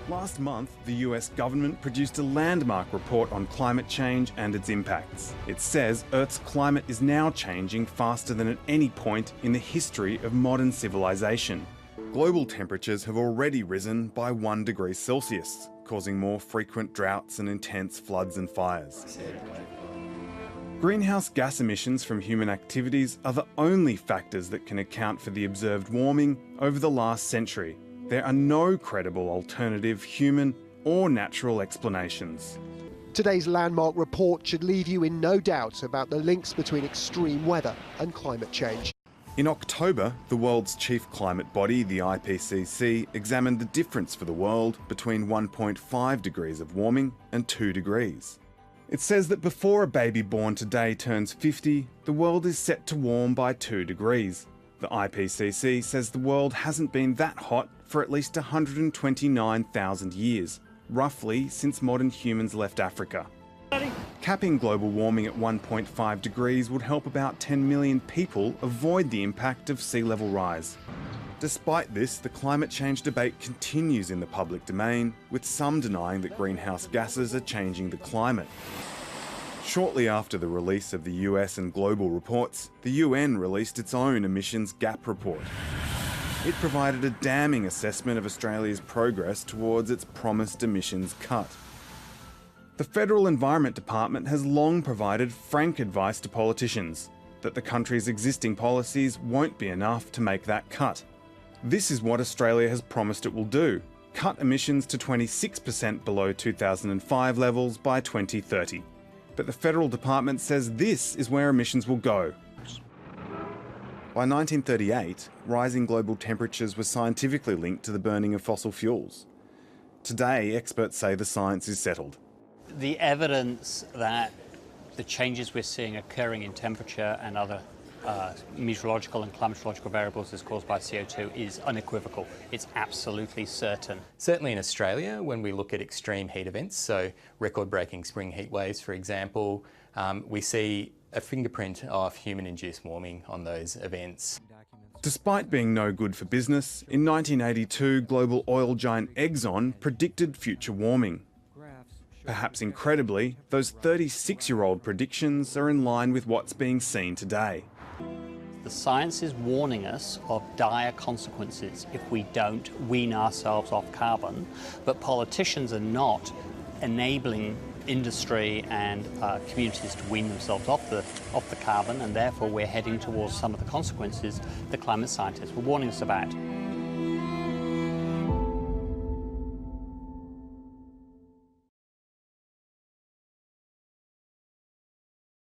Last month, the US government produced a landmark report on climate change and its impacts. It says Earth's climate is now changing faster than at any point in the history of modern civilization. Global temperatures have already risen by 1 degree Celsius, causing more frequent droughts and intense floods and fires. Greenhouse gas emissions from human activities are the only factors that can account for the observed warming over the last century. There are no credible alternative human or natural explanations. Today's landmark report should leave you in no doubt about the links between extreme weather and climate change. In October, the world's chief climate body, the IPCC, examined the difference for the world between 1.5 degrees of warming and 2 degrees. It says that before a baby born today turns 50, the world is set to warm by 2 degrees. The IPCC says the world hasn't been that hot for at least 129,000 years, roughly since modern humans left Africa. Capping global warming at 1.5 degrees would help about 10 million people avoid the impact of sea level rise. Despite this, the climate change debate continues in the public domain, with some denying that greenhouse gases are changing the climate. Shortly after the release of the US and global reports, the UN released its own emissions gap report. It provided a damning assessment of Australia's progress towards its promised emissions cut. The Federal Environment Department has long provided frank advice to politicians that the country's existing policies won't be enough to make that cut. This is what Australia has promised it will do: cut emissions to 26% below 2005 levels by 2030. But the federal department says this is where emissions will go. By 1938, rising global temperatures were scientifically linked to the burning of fossil fuels. Today, experts say the science is settled. The evidence that the changes we're seeing occurring in temperature and other meteorological and climatological variables is caused by CO2 is unequivocal. It's absolutely certain. Certainly in Australia, when we look at extreme heat events, so record-breaking spring heat waves, for example, we see a fingerprint of human-induced warming on those events. Despite being no good for business, in 1982, global oil giant Exxon predicted future warming. Perhaps incredibly, those 36-year-old predictions are in line with what's being seen today. The science is warning us of dire consequences if we don't wean ourselves off carbon, but politicians are not enabling industry and communities to wean themselves off the carbon, and therefore we're heading towards some of the consequences the climate scientists were warning us about.